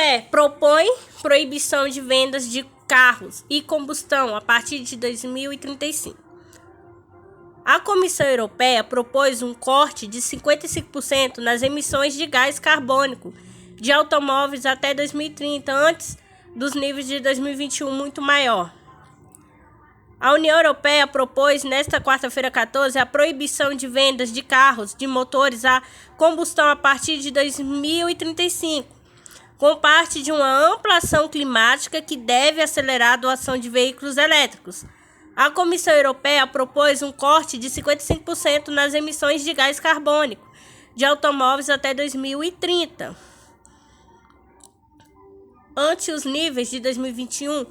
UE propõe proibição de vendas de carros e combustão a partir de 2035. A Comissão Europeia propôs um corte de 55% nas emissões de gás carbônico de automóveis até 2030, antes dos níveis de 2021 muito maior. A União Europeia propôs, nesta quarta-feira 14, a proibição de vendas de carros de motores a combustão a partir de 2035, com parte de uma ampla ação climática que deve acelerar a doação de veículos elétricos. A Comissão Europeia propôs um corte de 55% nas emissões de gás carbônico de automóveis até 2030, ante os níveis de 2021,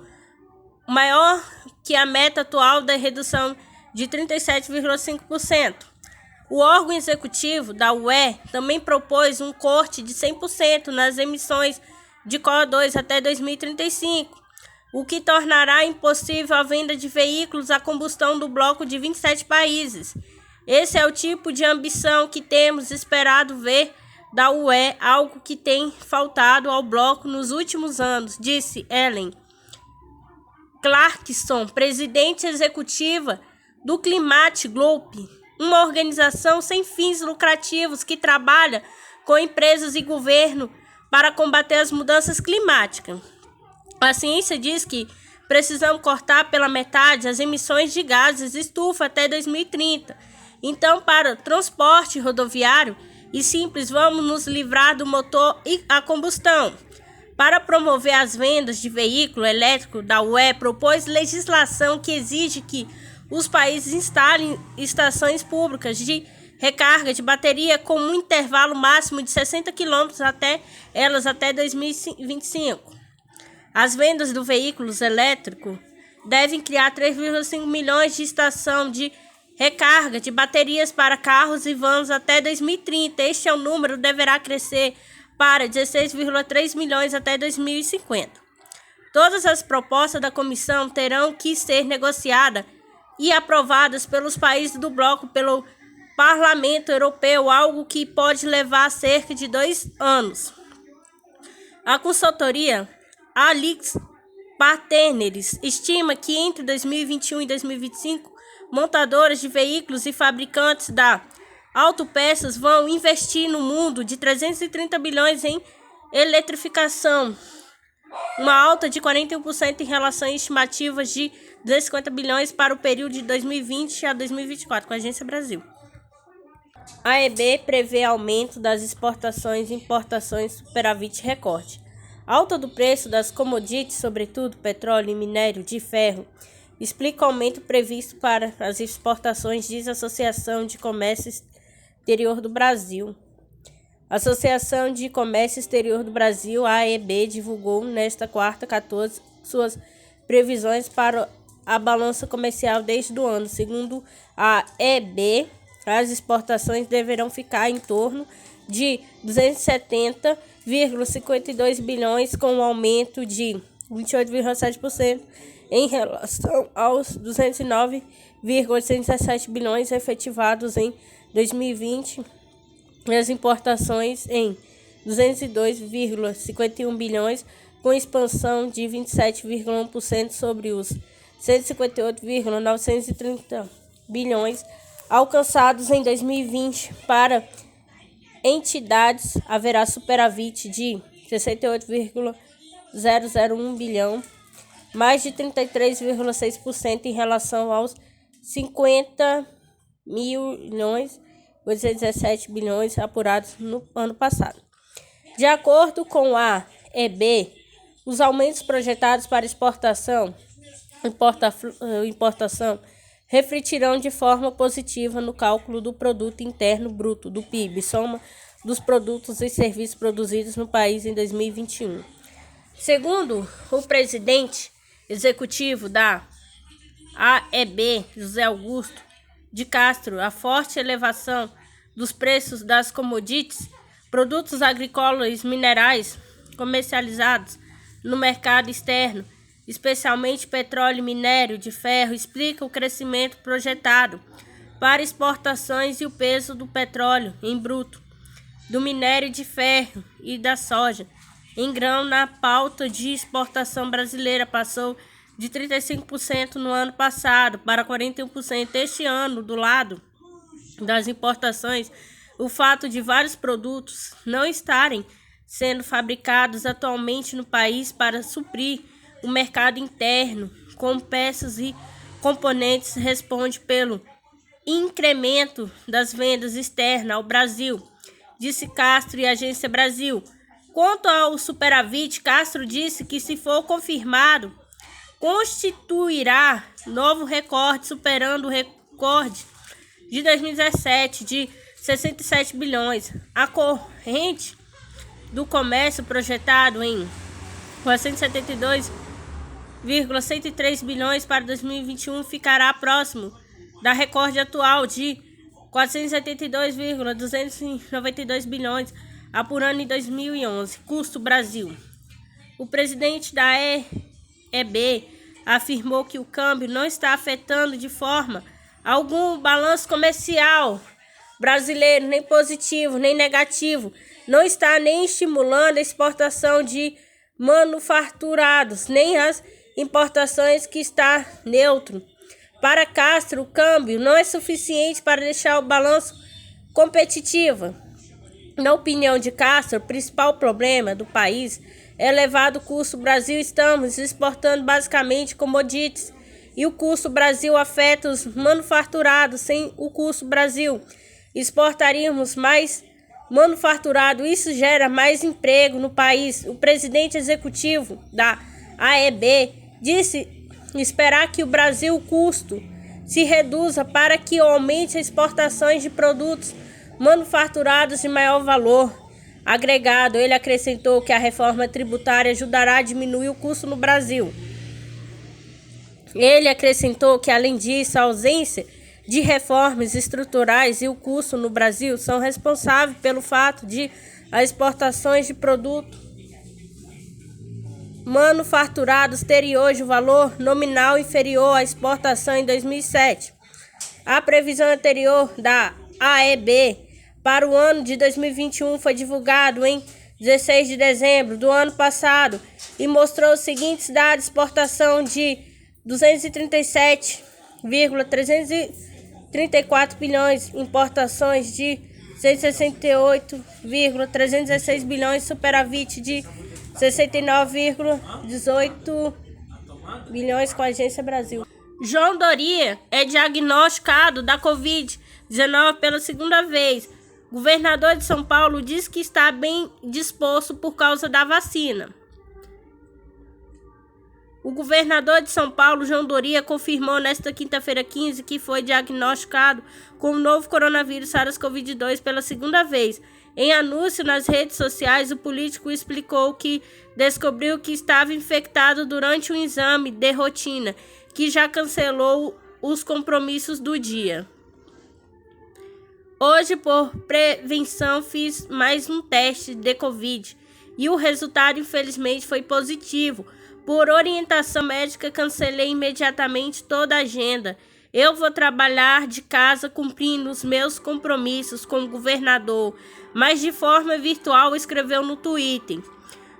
maior que a meta atual da redução de 37,5%. O órgão executivo da UE também propôs um corte de 100% nas emissões de CO2 até 2035, o que tornará impossível a venda de veículos a combustão do bloco de 27 países. Esse é o tipo de ambição que temos esperado ver da UE, algo que tem faltado ao bloco nos últimos anos, disse Ellen Clarkson, presidente executiva do Climate Group, uma organização sem fins lucrativos que trabalha com empresas e governo para combater as mudanças climáticas. A ciência diz que precisamos cortar pela metade as emissões de gases estufa até 2030. Então, para o transporte rodoviário e simples, vamos nos livrar do motor a combustão. Para promover as vendas de veículo elétrico, da UE propôs legislação que exige que os países instalem estações públicas de recarga de bateria com um intervalo máximo de 60 km até 2025. As vendas do veículos elétricos devem criar 3,5 milhões de estações de recarga de baterias para carros e vans até 2030. Este número deverá crescer para 16,3 milhões até 2050. Todas as propostas da Comissão terão que ser negociadas e aprovadas pelos países do bloco pelo Parlamento Europeu, algo que pode levar cerca de 2 anos. A consultoria Alix Partners estima que entre 2021 e 2025, montadoras de veículos e fabricantes da autopeças vão investir no mundo de 330 bilhões em eletrificação, uma alta de 41% em relação a estimativas de 250 bilhões para o período de 2020 a 2024, com a Agência Brasil. A EB prevê aumento das exportações e importações superávit recorde. Alta do preço das commodities, sobretudo petróleo e minério de ferro, explica o aumento previsto para as exportações, diz a Associação de Comércio Exterior do Brasil. A Associação de Comércio Exterior do Brasil, AEB, divulgou nesta quarta 14 suas previsões para a balança comercial desde o ano. Segundo a AEB, as exportações deverão ficar em torno de 270,52 bilhões, com um aumento de 28,7% em relação aos 209,817 bilhões efetivados em 2020, e as importações em 202,51 bilhões, com expansão de 27,1% sobre os 158,930 bilhões alcançados em 2020. Para entidades, haverá superávit de 68,001 bilhão, mais de 33,6% em relação aos 50.817 bilhões apurados no ano passado. De acordo com a EB, os aumentos projetados para exportação refletirão de forma positiva no cálculo do Produto Interno Bruto, do PIB, soma dos produtos e serviços produzidos no país em 2021. Segundo o presidente executivo da AEB, José Augusto de Castro, a forte elevação dos preços das commodities, produtos agrícolas e minerais comercializados no mercado externo, especialmente petróleo e minério de ferro, explica o crescimento projetado para exportações e o peso do petróleo em bruto, do minério de ferro e da soja em grão na pauta de exportação brasileira passou de 35% no ano passado para 41% este ano. Do lado das importações, o fato de vários produtos não estarem sendo fabricados atualmente no país para suprir o mercado interno com peças e componentes responde pelo incremento das vendas externas ao Brasil, disse Castro e Agência Brasil. Quanto ao superávit, Castro disse que, se for confirmado, constituirá novo recorde, superando o recorde de 2017 de 67 bilhões. A corrente do comércio projetado em 472,103 bilhões para 2021 ficará próximo da recorde atual de 472,292 bilhões apurando em 2011. Custo Brasil. O presidente da EB afirmou que o câmbio não está afetando de forma alguma o balanço comercial brasileiro, nem positivo, nem negativo. Não está nem estimulando a exportação de manufaturados, nem as importações, que está neutro. Para Castro, o câmbio não é suficiente para deixar o balanço competitivo. Na opinião de Castro, o principal problema do país é elevado custo Brasil. Estamos exportando basicamente commodities e o custo Brasil afeta os manufaturados. Sem o custo Brasil, exportaríamos mais manufaturado. Isso gera mais emprego no país. O presidente executivo da AEB disse esperar que o Brasil o custo se reduza para que aumente as exportações de produtos manufaturados de maior valor agregado. Ele acrescentou que a reforma tributária ajudará a diminuir o custo no Brasil. Ele acrescentou que, além disso, a ausência de reformas estruturais e o custo no Brasil são responsáveis pelo fato de as exportações de produtos manufaturados terem hoje o valor nominal inferior à exportação em 2007. A previsão anterior da AEB para o ano de 2021 foi divulgado em 16 de dezembro do ano passado e mostrou os seguintes dados: exportação de 237,334 bilhões, importações de 168,316 bilhões, superávit de 69,18 bilhões com a Agência Brasil. João Doria é diagnosticado da Covid-19 pela segunda vez. Governador de São Paulo diz que está bem disposto por causa da vacina. O governador de São Paulo, João Doria, confirmou nesta quinta-feira 15 que foi diagnosticado com o novo coronavírus SARS-CoV-2 pela segunda vez. Em anúncio nas redes sociais, o político explicou que descobriu que estava infectado durante um exame de rotina, que já cancelou os compromissos do dia. Hoje, por prevenção, fiz mais um teste de Covid e o resultado, infelizmente, foi positivo. Por orientação médica, cancelei imediatamente toda a agenda. Eu vou trabalhar de casa cumprindo os meus compromissos com o governador, mas de forma virtual, escreveu no Twitter.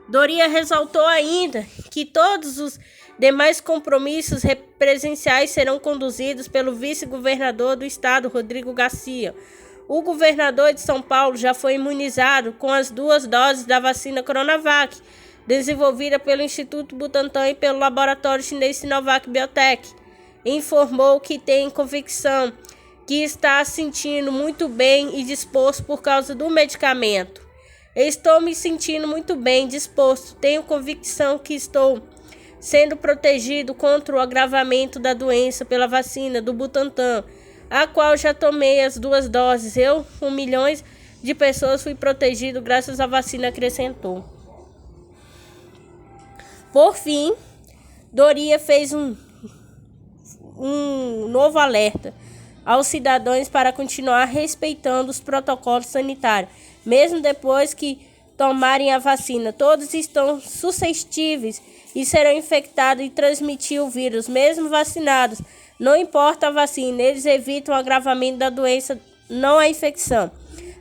Doria ressaltou ainda que todos os demais compromissos presenciais serão conduzidos pelo vice-governador do estado, Rodrigo Garcia. O governador de São Paulo já foi imunizado com as 2 doses da vacina Coronavac, desenvolvida pelo Instituto Butantan e pelo laboratório chinês Sinovac Biotech. Informou que tem convicção que está se sentindo muito bem e disposto por causa do medicamento. Estou me sentindo muito bem, disposto. Tenho convicção que estou sendo protegido contra o agravamento da doença pela vacina do Butantan, a qual já tomei as 2 doses. Eu, com milhões de pessoas, fui protegido graças à vacina, acrescentou. Por fim, Doria fez um novo alerta aos cidadãos para continuar respeitando os protocolos sanitários, mesmo depois que tomarem a vacina. Todos estão suscetíveis e serão infectados e transmitir o vírus, mesmo vacinados. Não importa a vacina, eles evitam o agravamento da doença, não a infecção.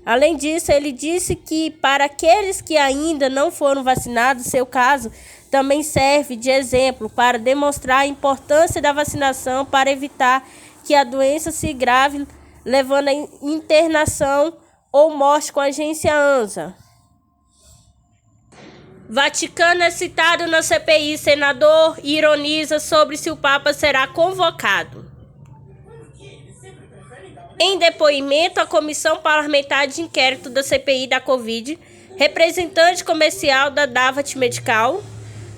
Além disso, ele disse que para aqueles que ainda não foram vacinados, seu caso também serve de exemplo para demonstrar a importância da vacinação para evitar que a doença se grave, levando a internação ou morte com a agência ANSA. Vaticano é citado na CPI. Senador ironiza sobre se o Papa será convocado. Em depoimento à Comissão Parlamentar de Inquérito da CPI da Covid, representante comercial da Davat Medical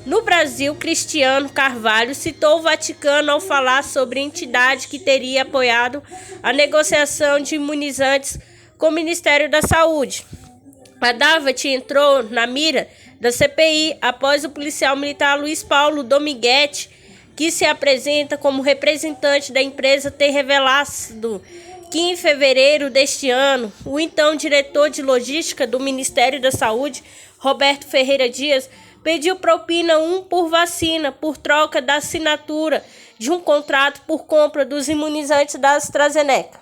no Brasil, Cristiano Carvalho, citou o Vaticano ao falar sobre a entidade que teria apoiado a negociação de imunizantes com o Ministério da Saúde. A Davat entrou na mira da CPI após o policial militar Luiz Paulo Dominguete, que se apresenta como representante da empresa, ter revelado que em fevereiro deste ano, o então diretor de logística do Ministério da Saúde, Roberto Ferreira Dias, pediu propina por vacina por troca da assinatura de um contrato por compra dos imunizantes da AstraZeneca.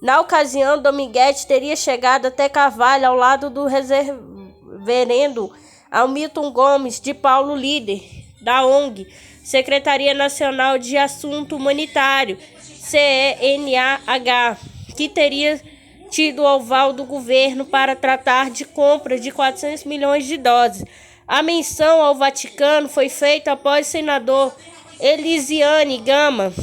Na ocasião, Dominguete teria chegado até Carvalho ao lado do reverendo Hamilton Gomes de Paulo, líder da ONG, Secretaria Nacional de Assunto Humanitário, CENAH, que teria tido o aval do governo para tratar de compra de 400 milhões de doses. A menção ao Vaticano foi feita após o senador Elisiane Gama,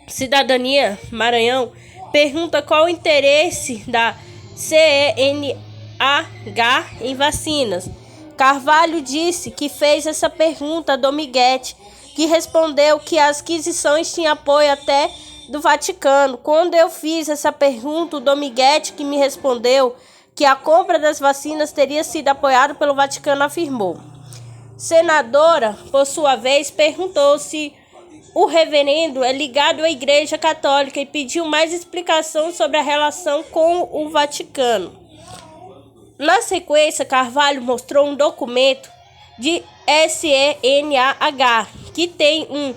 Cidadania, Maranhão, pergunta qual o interesse da CENAH em vacinas. Carvalho disse que fez essa pergunta a Dominguete, que respondeu que as aquisições tinham apoio até do Vaticano. Quando eu fiz essa pergunta, o Dominguete, que me respondeu que a compra das vacinas teria sido apoiada pelo Vaticano, afirmou. Senadora, por sua vez, perguntou se o reverendo é ligado à Igreja Católica e pediu mais explicação sobre a relação com o Vaticano. Na sequência, Carvalho mostrou um documento de CENAH que tem um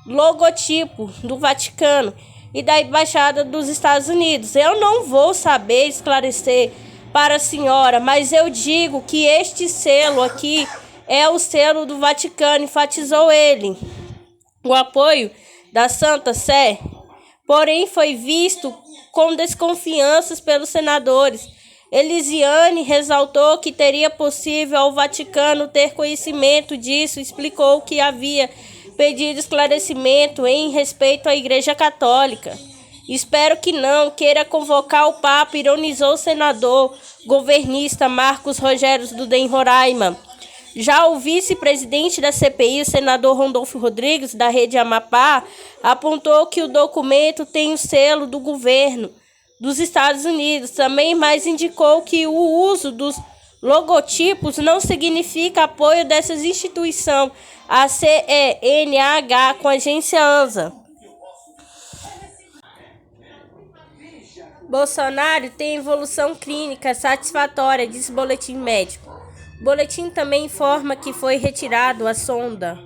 logotipo do Vaticano e da Embaixada dos Estados Unidos. Eu não vou saber esclarecer para a senhora, mas eu digo que este selo aqui é o selo do Vaticano, enfatizou ele. O apoio da Santa Sé, porém, foi visto com desconfianças pelos senadores. Elisiane ressaltou que teria possível ao Vaticano ter conhecimento disso, explicou que havia pedido esclarecimento em respeito à Igreja Católica. Espero que não queira convocar o Papa, ironizou o senador governista Marcos Rogério do DEM Roraima. Já o vice-presidente da CPI, o senador Randolfo Rodrigues, da Rede Amapá, apontou que o documento tem o selo do governo dos Estados Unidos também, mas indicou que o uso dos logotipos não significa apoio dessas instituições, a CENAH com a agência ANSA. Bolsonaro tem evolução clínica satisfatória, diz boletim médico. O boletim também informa que foi retirado a sonda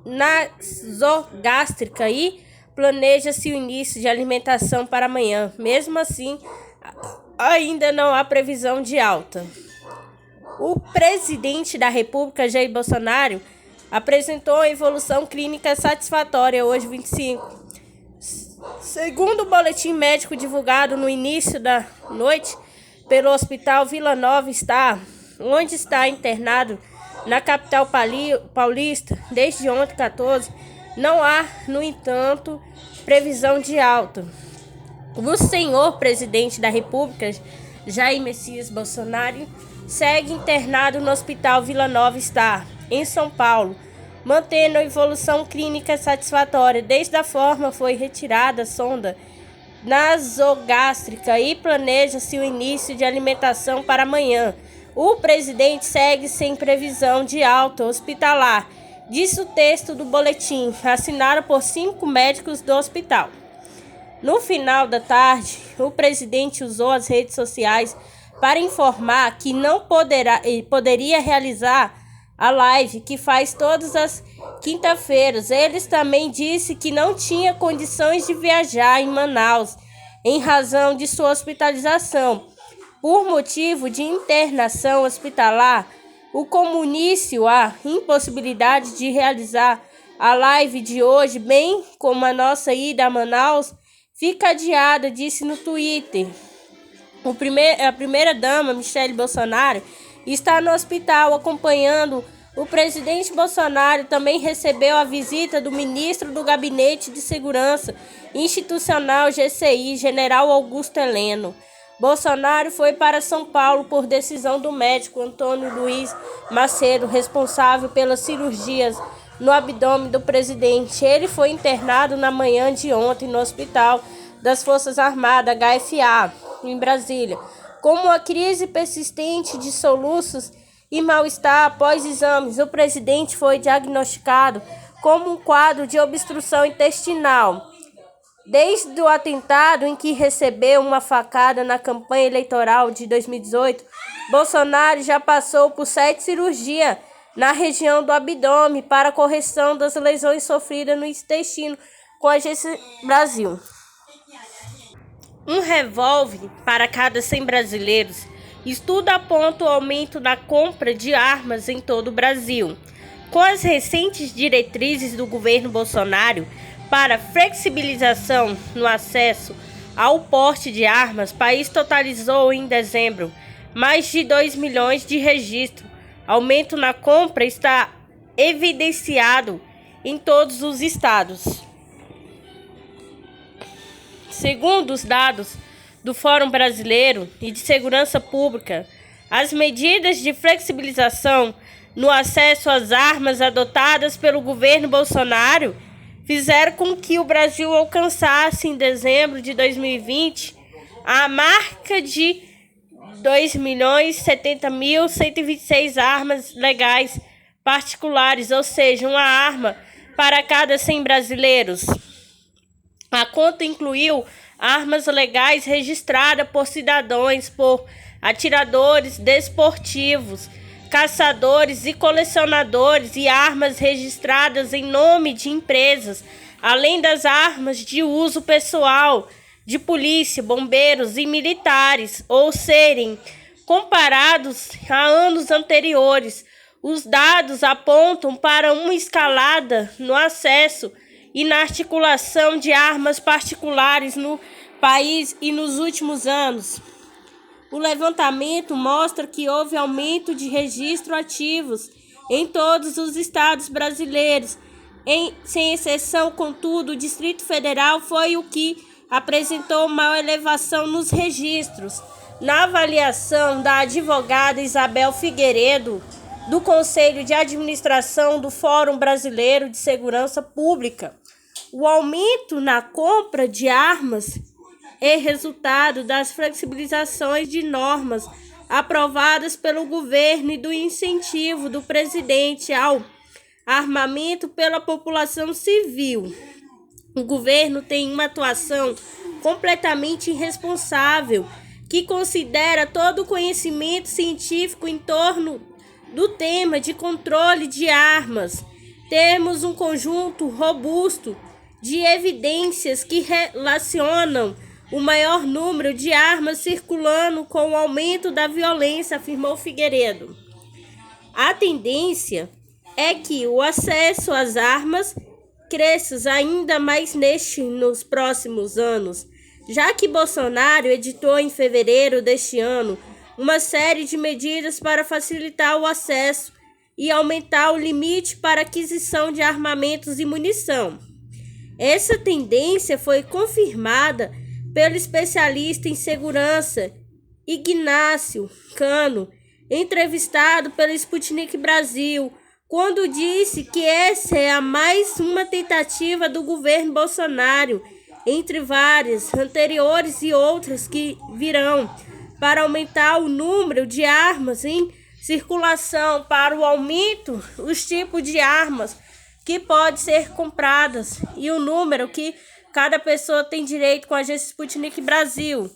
nasogástrica e planeja-se o início de alimentação para amanhã. Mesmo assim, ainda não há previsão de alta. O presidente da República, Jair Bolsonaro, apresentou a evolução clínica satisfatória hoje, 25. Segundo o boletim médico divulgado no início da noite pelo Hospital Vila Nova, onde está internado na capital paulista desde ontem, 14, não há, no entanto, previsão de alta. O senhor presidente da República, Jair Messias Bolsonaro, segue internado no Hospital Vila Nova, em São Paulo, mantendo a evolução clínica satisfatória. Desde a forma foi retirada a sonda nasogástrica e planeja-se o início de alimentação para amanhã. O presidente segue sem previsão de alta hospitalar, disse o texto do boletim, assinado por 5 médicos do hospital. No final da tarde, o presidente usou as redes sociais para informar que não poderia realizar a live que faz todas as quinta-feiras. Ele também disse que não tinha condições de viajar em Manaus em razão de sua hospitalização. por motivo de internação hospitalar. O comunício a impossibilidade de realizar a live de hoje, bem como a nossa ida a Manaus, fica adiada, disse no Twitter. A primeira-dama, Michele Bolsonaro, está no hospital acompanhando o presidente Bolsonaro. Também recebeu a visita do ministro do Gabinete de Segurança Institucional, GCI, general Augusto Heleno. Bolsonaro foi para São Paulo por decisão do médico Antônio Luiz Macedo, responsável pelas cirurgias no abdômen do presidente. Ele foi internado na manhã de ontem no Hospital das Forças Armadas, HFA, em Brasília, com uma crise persistente de soluços e mal-estar. Após exames, o presidente foi diagnosticado como um quadro de obstrução intestinal. Desde o atentado em que recebeu uma facada na campanha eleitoral de 2018, Bolsonaro já passou por 7 cirurgias na região do abdômen para correção das lesões sofridas no intestino com a Agência Brasil. Um revólver para cada 100 brasileiros. Estudo aponta o aumento da compra de armas em todo o Brasil. Com as recentes diretrizes do governo Bolsonaro para flexibilização no acesso ao porte de armas, o país totalizou em dezembro mais de 2 milhões de registros. Aumento na compra está evidenciado em todos os estados. Segundo os dados do Fórum Brasileiro e de Segurança Pública, as medidas de flexibilização no acesso às armas adotadas pelo governo Bolsonaro fizeram com que o Brasil alcançasse em dezembro de 2020 a marca de 2.070.126 armas legais particulares, ou seja, uma arma para cada 100 brasileiros. A conta incluiu armas legais registradas por cidadãos, por atiradores desportivos, caçadores e colecionadores, e armas registradas em nome de empresas, além das armas de uso pessoal de polícia, bombeiros e militares, ou serem comparados a anos anteriores. Os dados apontam para uma escalada no acesso e na articulação de armas particulares no país e nos últimos anos. O levantamento mostra que houve aumento de registro ativos em todos os estados brasileiros, sem exceção. Contudo, o Distrito Federal foi o que apresentou maior elevação nos registros. Na avaliação da advogada Isabel Figueiredo, do Conselho de Administração do Fórum Brasileiro de Segurança Pública, o aumento na compra de armas é resultado das flexibilizações de normas aprovadas pelo governo e do incentivo do presidente ao armamento pela população civil. O governo tem uma atuação completamente irresponsável, que considera todo o conhecimento científico em torno do tema de controle de armas. Temos um conjunto robusto de evidências que relacionam o maior número de armas circulando com o aumento da violência, afirmou Figueiredo. A tendência é que o acesso às armas cresça ainda mais nos próximos anos, já que Bolsonaro editou em fevereiro deste ano uma série de medidas para facilitar o acesso e aumentar o limite para aquisição de armamentos e munição. Essa tendência foi confirmada pelo especialista em segurança Ignácio Cano, entrevistado pelo Sputnik Brasil, quando disse que essa é a mais uma tentativa do governo Bolsonaro, entre várias anteriores e outras que virão, para aumentar o número de armas em circulação, para o aumento dos tipos de armas que podem ser compradas e o número que cada pessoa tem direito com a agência Sputnik Brasil.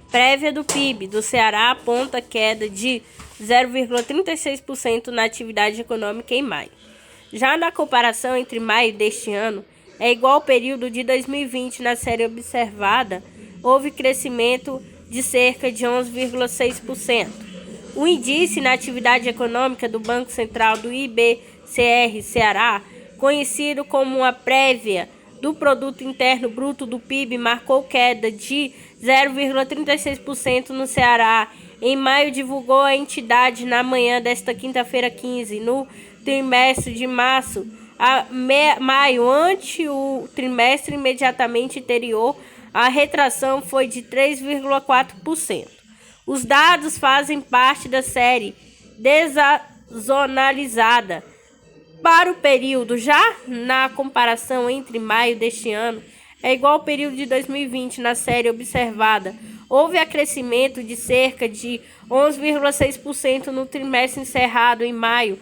Prévia do PIB do Ceará aponta queda de 0,36% na atividade econômica em maio. Já na comparação entre maio deste ano, é igual ao período de 2020. Na série observada, houve crescimento de cerca de 11,6%. O índice na atividade econômica do Banco Central do IBCR Ceará, conhecido como uma prévia do Produto Interno Bruto do PIB, marcou queda de 0,36% no Ceará. Em maio, divulgou a entidade na manhã desta quinta-feira 15, no trimestre de março a maio, ante o trimestre imediatamente anterior, a retração foi de 3,4%. Os dados fazem parte da série desazonalizada para o período. Já na comparação entre maio deste ano é igual ao período de 2020, na série observada, houve acrescimento de cerca de 11,6% no trimestre encerrado em maio.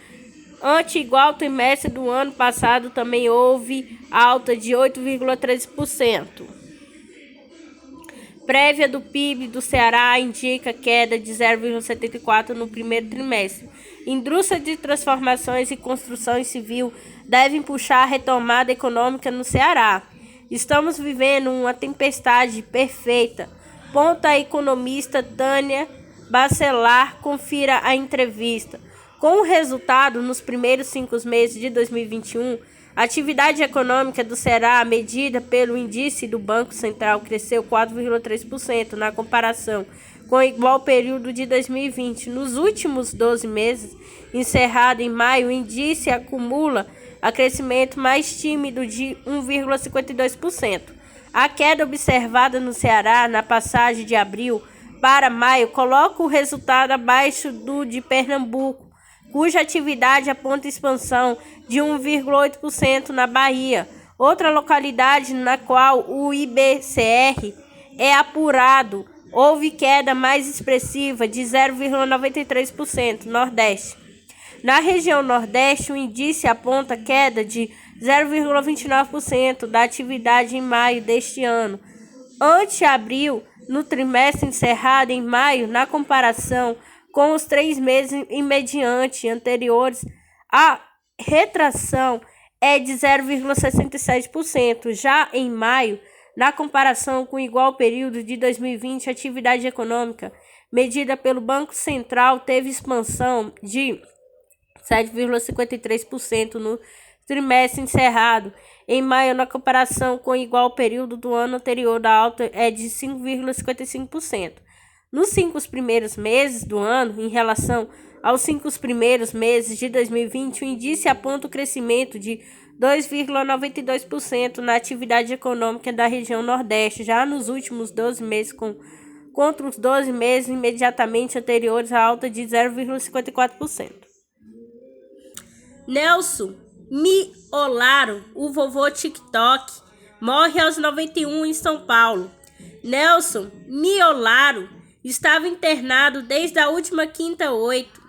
Ante igual trimestre do ano passado, também houve alta de 8,13%. Prévia do PIB do Ceará indica queda de 0,74% no primeiro trimestre. Indústria de transformações e construção civil devem puxar a retomada econômica no Ceará. Estamos vivendo uma tempestade perfeita, ponta a economista Tânia Bacelar. Confira a entrevista. Com o resultado, nos primeiros 5 meses de 2021, a atividade econômica do Ceará, medida pelo índice do Banco Central, cresceu 4,3% na comparação com o igual período de 2020. Nos últimos 12 meses, encerrado em maio, o índice acumula a crescimento mais tímido de 1,52%. A queda observada no Ceará na passagem de abril para maio coloca o resultado abaixo do de Pernambuco, cuja atividade aponta expansão de 1,8% na Bahia. Outra localidade na qual o IBCR é apurado, houve queda mais expressiva de 0,93%, Nordeste. Na região Nordeste, o índice aponta queda de 0,29% da atividade em maio deste ano, ante abril, no trimestre encerrado em maio, na comparação com os 3 meses imediatamente anteriores, a retração é de 0,67%. Já em maio, na comparação com o igual período de 2020, a atividade econômica, medida pelo Banco Central, teve expansão de 7,53% no trimestre encerrado em maio, na comparação com o igual período do ano anterior, a alta é de 5,55%. Nos 5 primeiros meses do ano, em relação aos 5 primeiros meses de 2020, o índice aponta o crescimento de 2,92% na atividade econômica da região Nordeste. Já nos últimos 12 meses, contra os 12 meses imediatamente anteriores, a alta de 0,54%. Nelson Miolaro, o vovô TikTok, morre aos 91 em São Paulo. Nelson Miolaro estava internado desde a última quinta 8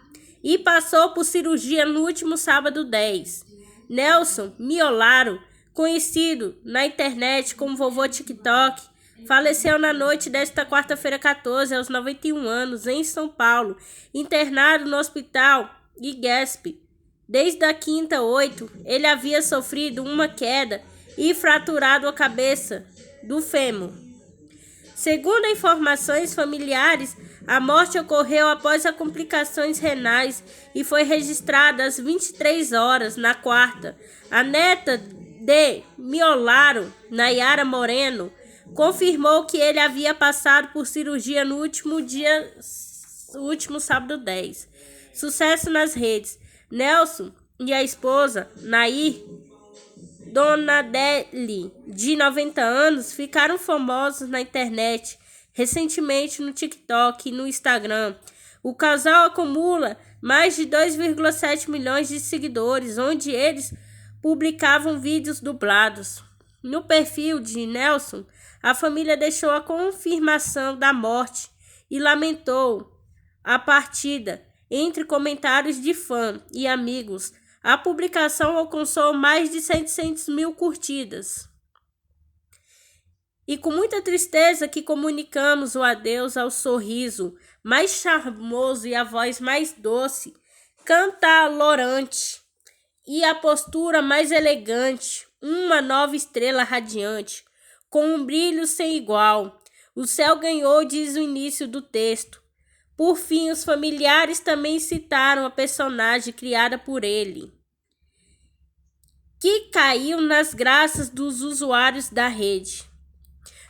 e passou por cirurgia no último sábado 10. Nelson Miolaro, conhecido na internet como vovô TikTok, faleceu na noite desta quarta-feira 14, aos 91 anos, em São Paulo, internado no hospital IGESP. Desde a quinta 8, ele havia sofrido uma queda e fraturado a cabeça do fêmur. Segundo informações familiares, a morte ocorreu após as complicações renais e foi registrada às 23 horas na quarta. A neta de Miolaro, Nayara Moreno, confirmou que ele havia passado por cirurgia no último sábado 10. Sucesso nas redes. Nelson e a esposa, Nair Donadelli, de 90 anos, ficaram famosos na internet recentemente no TikTok e no Instagram. O casal acumula mais de 2,7 milhões de seguidores, onde eles publicavam vídeos dublados. No perfil de Nelson, a família deixou a confirmação da morte e lamentou a partida. Entre comentários de fã e amigos, a publicação alcançou mais de 700 mil curtidas. E com muita tristeza que comunicamos o adeus ao sorriso mais charmoso e a voz mais doce, cantalorante e a postura mais elegante, uma nova estrela radiante, com um brilho sem igual. O céu ganhou, diz o início do texto. Por fim, os familiares também citaram a personagem criada por ele, que caiu nas graças dos usuários da rede.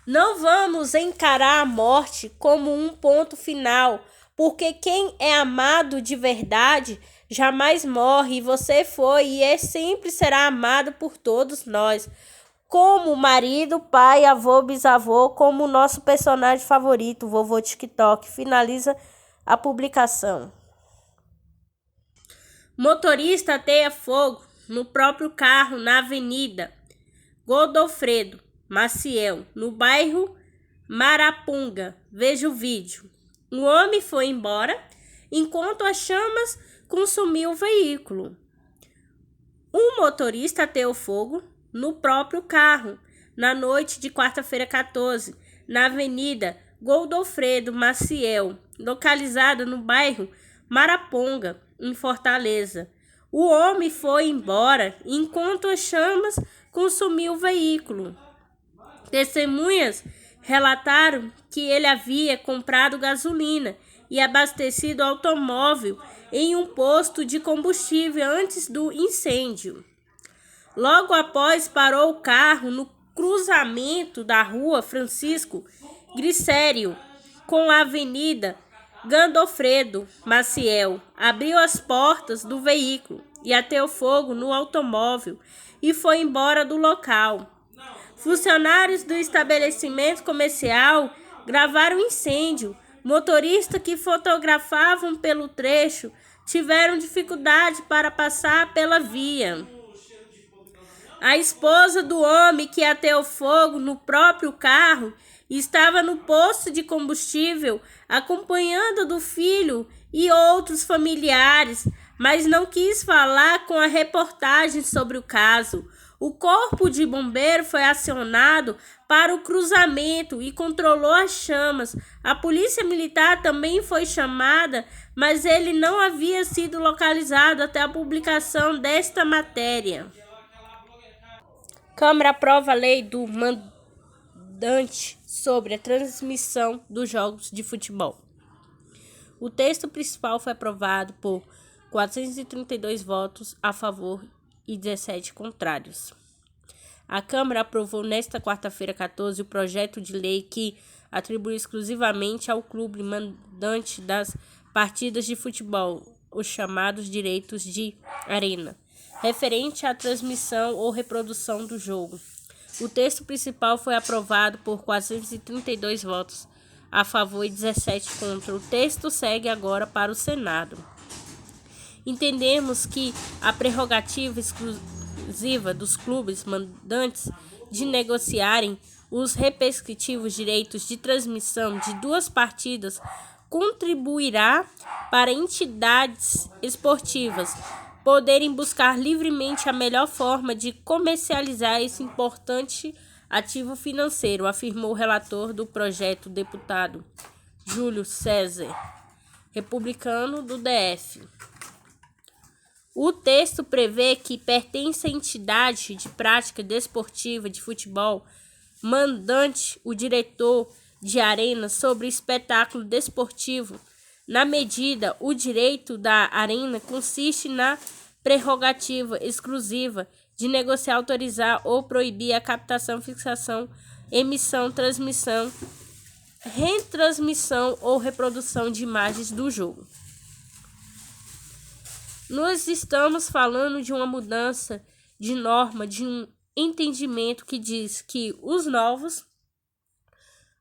Não vamos encarar a morte como um ponto final, porque quem é amado de verdade jamais morre, e você foi e sempre será amado por todos nós, como marido, pai, avô, bisavô, como o nosso personagem favorito, o vovô TikTok. Finaliza a publicação. Motorista ateia fogo no próprio carro na Avenida Godofredo Maciel, no bairro Marapunga. Veja o vídeo. O homem foi embora enquanto as chamas consumiam o veículo. O motorista ateou fogo no próprio carro na noite de quarta-feira 14, na Avenida Godofredo Maciel, localizada no bairro Maraponga, em Fortaleza. O homem foi embora enquanto as chamas consumiam o veículo. Testemunhas relataram que ele havia comprado gasolina e abastecido o automóvel em um posto de combustível antes do incêndio. Logo após, parou o carro no cruzamento da rua Francisco Glicério com a Avenida Godofredo Maciel, abriu as portas do veículo e ateou fogo no automóvel e foi embora do local. Funcionários do estabelecimento comercial gravaram o incêndio. Motoristas que fotografavam pelo trecho tiveram dificuldade para passar pela via. A esposa do homem que ateou fogo no próprio carro estava no posto de combustível acompanhando do filho e outros familiares, mas não quis falar com a reportagem sobre o caso. O corpo de bombeiro foi acionado para o cruzamento e controlou as chamas. A polícia militar também foi chamada, mas ele não havia sido localizado até a publicação desta matéria. Câmara aprova a lei do mandante sobre a transmissão dos jogos de futebol. O texto principal foi aprovado por 432 votos a favor e 17 contrários. A Câmara aprovou nesta quarta-feira 14 o projeto de lei que atribui exclusivamente ao clube mandante das partidas de futebol os chamados direitos de arena, referente à transmissão ou reprodução do jogo. O texto principal foi aprovado por 432 votos a favor e 17 contra. O texto segue agora para o Senado. Entendemos que a prerrogativa exclusiva dos clubes mandantes de negociarem os respectivos direitos de transmissão de duas partidas contribuirá para entidades esportivas poderem buscar livremente a melhor forma de comercializar esse importante ativo financeiro, afirmou o relator do projeto, deputado Júlio César, republicano do DF. O texto prevê que pertence à entidade de prática desportiva de futebol mandante o diretor de arena sobre espetáculo desportivo. Na medida, o direito da arena consiste na prerrogativa exclusiva de negociar, autorizar ou proibir a captação, fixação, emissão, transmissão, retransmissão ou reprodução de imagens do jogo. Nós estamos falando de uma mudança de norma, de um entendimento que diz que os novos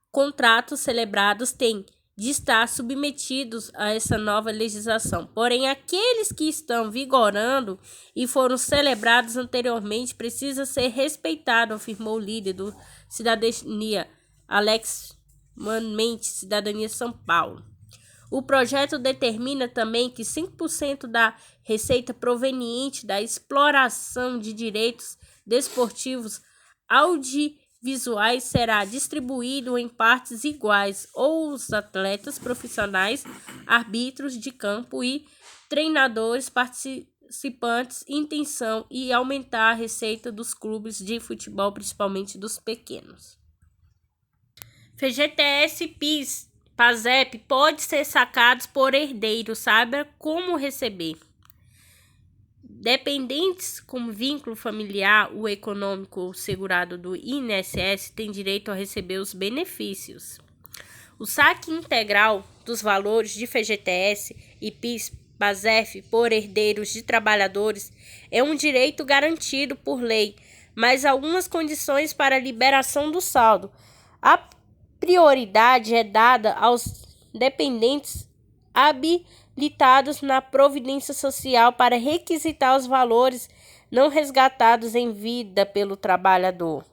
contratos celebrados têm de estar submetidos a essa nova legislação. Porém, aqueles que estão vigorando e foram celebrados anteriormente precisam ser respeitados, afirmou o líder do Cidadania, Alex Mendes, Cidadania São Paulo. O projeto determina também que 5% da receita proveniente da exploração de direitos desportivos audiovisuais será distribuído em partes iguais ou os atletas profissionais, árbitros de campo e treinadores participantes. Intenção e aumentar a receita dos clubes de futebol, principalmente dos pequenos. FGTS, PIS, PASEP pode ser sacados por herdeiros. Saiba como receber. Dependentes com vínculo familiar ou econômico ou segurado do INSS têm direito a receber os benefícios. O saque integral dos valores de FGTS e PIS, PASEP por herdeiros de trabalhadores é um direito garantido por lei, mas algumas condições para a liberação do saldo. A prioridade é dada aos dependentes habilitados na Previdência Social para requisitar os valores não resgatados em vida pelo trabalhador.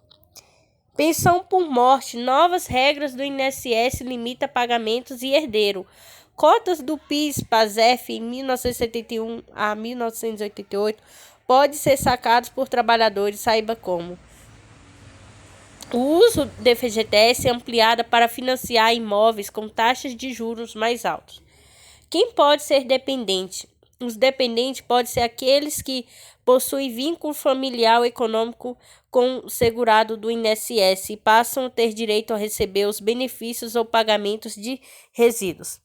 Pensão por morte. Novas regras do INSS limitam pagamentos e herdeiro. Cotas do PIS, PASEP em 1971 a 1988 podem ser sacados por trabalhadores. Saiba como. O uso de FGTS é ampliado para financiar imóveis com taxas de juros mais altas. Quem pode ser dependente? Os dependentes podem ser aqueles que possuem vínculo familiar ou econômico com o segurado do INSS e passam a ter direito a receber os benefícios ou pagamentos de resíduos.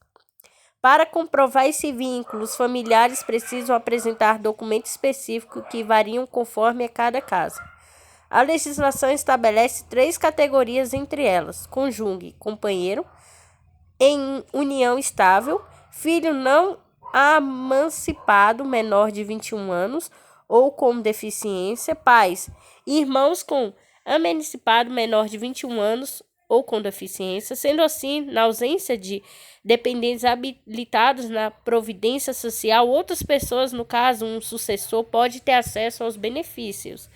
Para comprovar esse vínculo, os familiares precisam apresentar documentos específicos que variam conforme a cada caso. A legislação estabelece 3 categorias, entre elas: cônjuge, companheiro, em união estável, filho não emancipado menor de 21 anos ou com deficiência, pais e irmãos com emancipado menor de 21 anos ou com deficiência. Sendo assim, na ausência de dependentes habilitados na Previdência Social, outras pessoas, no caso um sucessor, pode ter acesso aos benefícios.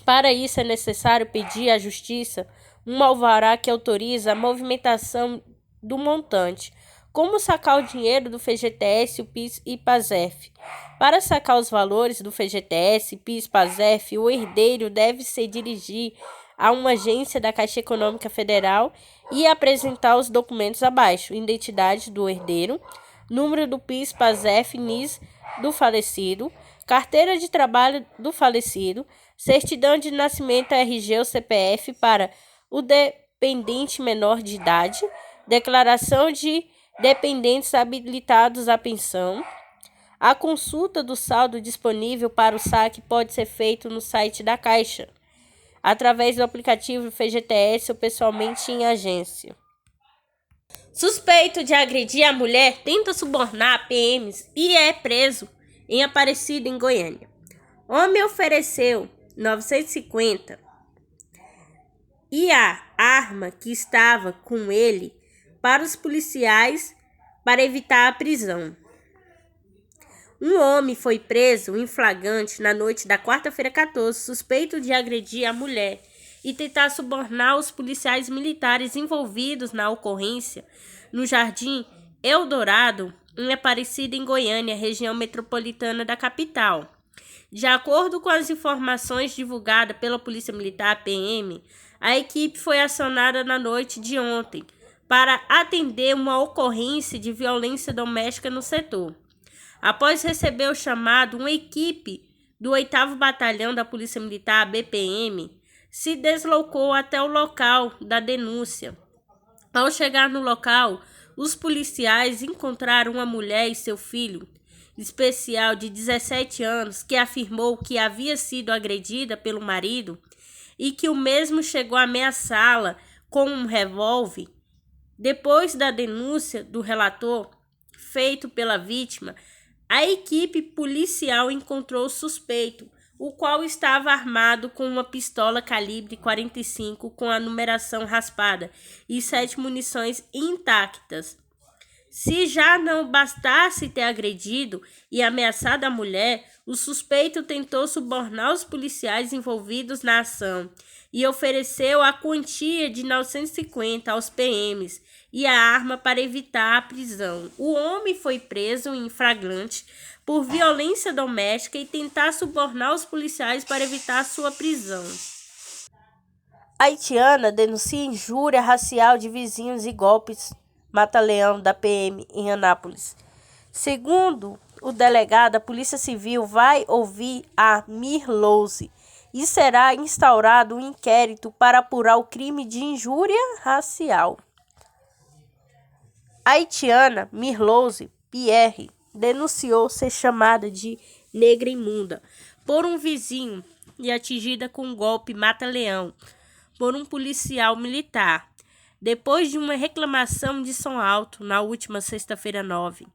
Para isso, é necessário pedir à Justiça um alvará que autoriza a movimentação do montante. Como sacar o dinheiro do FGTS, o PIS e PASEP? Para sacar os valores do FGTS, PIS, PASEP, o herdeiro deve se dirigir a uma agência da Caixa Econômica Federal e apresentar os documentos abaixo: identidade do herdeiro, número do PIS, PASEP, NIS do falecido, carteira de trabalho do falecido, certidão de nascimento, RG ou CPF para o dependente menor de idade, declaração de dependentes habilitados à pensão. A consulta do saldo disponível para o saque pode ser feito no site da Caixa, através do aplicativo FGTS ou pessoalmente em agência. Suspeito de agredir a mulher tenta subornar PMs e é preso em Aparecida, em Goiânia. Homem ofereceu 950 e a arma que estava com ele para os policiais para evitar a prisão. Um homem foi preso em flagrante na noite da quarta-feira 14, suspeito de agredir a mulher e tentar subornar os policiais militares envolvidos na ocorrência no Jardim Eldorado, em Aparecida, em Goiânia, região metropolitana da capital. De acordo com as informações divulgadas pela Polícia Militar, PM, a equipe foi acionada na noite de ontem para atender uma ocorrência de violência doméstica no setor. Após receber o chamado, uma equipe do 8º Batalhão da Polícia Militar, BPM, se deslocou até o local da denúncia. Ao chegar no local, os policiais encontraram uma mulher e seu filho especial de 17 anos que afirmou que havia sido agredida pelo marido e que o mesmo chegou a ameaçá-la com um revólver. Depois da denúncia do relator feito pela vítima, a equipe policial encontrou o suspeito, o qual estava armado com uma pistola calibre 45 com a numeração raspada e 7 munições intactas. Se já não bastasse ter agredido e ameaçado a mulher, o suspeito tentou subornar os policiais envolvidos na ação e ofereceu a quantia de 950 aos PMs e a arma para evitar a prisão. O homem foi preso em flagrante por violência doméstica e tentar subornar os policiais para evitar sua prisão. Haitiana denuncia injúria racial de vizinhos e golpes mata-leão da PM em Anápolis. Segundo o delegado, a Polícia Civil vai ouvir a Mirlose e será instaurado um inquérito para apurar o crime de injúria racial. A haitiana Mirlose Pierre denunciou ser chamada de negra imunda por um vizinho e atingida com um golpe mata-leão por um policial militar, depois de uma reclamação de som alto na última sexta-feira 9.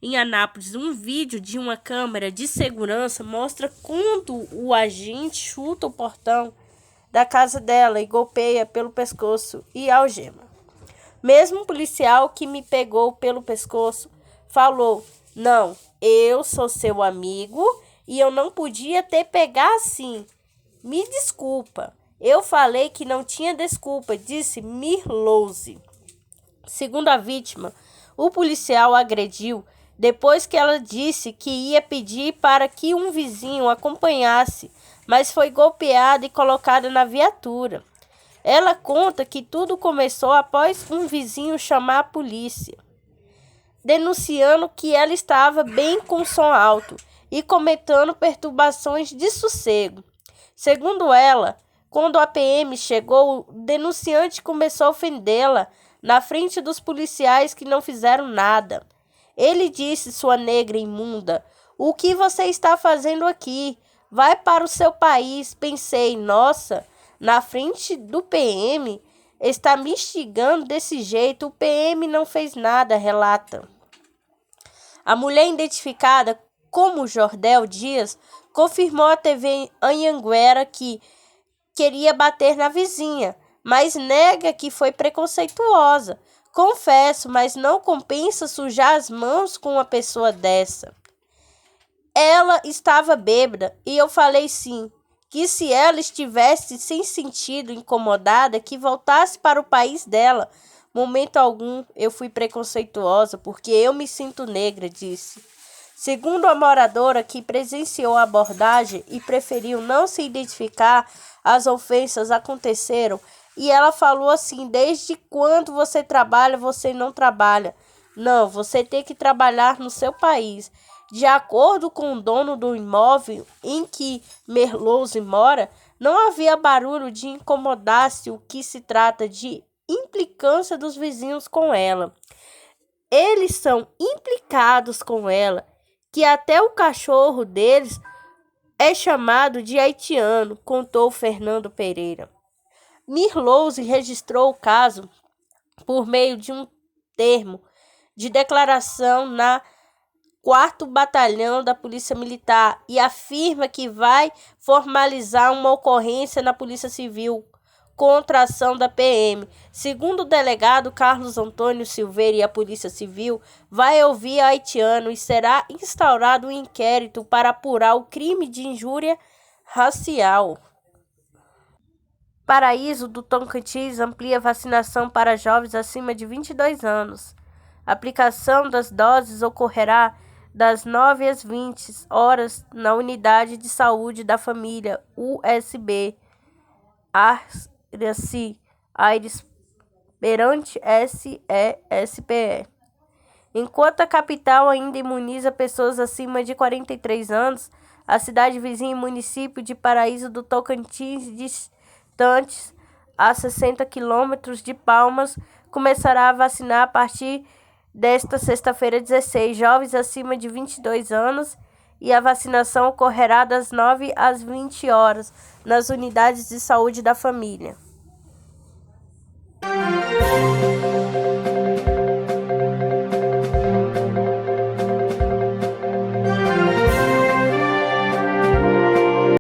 Em Anápolis, um vídeo de uma câmera de segurança mostra quando o agente chuta o portão da casa dela e golpeia pelo pescoço e algema. Mesmo o policial que me pegou pelo pescoço falou: "Não, eu sou seu amigo e eu não podia te pegar assim. Me desculpa." "Eu falei que não tinha desculpa", disse Mirlose. Segundo a vítima, o policial agrediu depois que ela disse que ia pedir para que um vizinho acompanhasse, mas foi golpeada e colocada na viatura. Ela conta que tudo começou após um vizinho chamar a polícia, denunciando que ela estava bem com som alto e cometendo perturbações de sossego. Segundo ela, quando a PM chegou, o denunciante começou a ofendê-la na frente dos policiais que não fizeram nada. Ele disse: "Sua negra imunda, o que você está fazendo aqui? Vai para o seu país." Pensei: "Nossa, na frente do PM, está me instigando desse jeito." O PM não fez nada, relata. A mulher, identificada como Jordel Dias, confirmou à TV Anhanguera que queria bater na vizinha, mas nega que foi preconceituosa. "Confesso, mas não compensa sujar as mãos com uma pessoa dessa. Ela estava bêbada e eu falei sim, que se ela estivesse sem sentido incomodada, que voltasse para o país dela. Momento algum eu fui preconceituosa porque eu me sinto negra", disse. Segundo a moradora que presenciou a abordagem e preferiu não se identificar, as ofensas aconteceram e ela falou assim: "Desde quando você trabalha, você não trabalha. Não, você tem que trabalhar no seu país." De acordo com o dono do imóvel em que Mirlose mora, não havia barulho de incomodar-se, o que se trata de implicância dos vizinhos com ela. Eles são implicados com ela, que até o cachorro deles é chamado de haitiano, contou Fernando Pereira. Mirlose registrou o caso por meio de um termo de declaração na 4º Batalhão da Polícia Militar e afirma que vai formalizar uma ocorrência na Polícia Civil contra a ação da PM. Segundo o delegado Carlos Antônio Silveira, e a Polícia Civil vai ouvir a haitiano e será instaurado um inquérito para apurar o crime de injúria racial. Paraíso do Tocantins amplia vacinação para jovens acima de 22 anos. A aplicação das doses ocorrerá das 9 às 20 horas na Unidade de Saúde da Família, USB, Aires Perante SESPE. Enquanto a capital ainda imuniza pessoas acima de 43 anos, a cidade vizinha e município de Paraíso do Tocantins, distantes a 60 quilômetros de Palmas, começará a vacinar a partir desta sexta-feira 16 jovens acima de 22 anos e a vacinação ocorrerá das 9 às 20 horas nas unidades de saúde da família.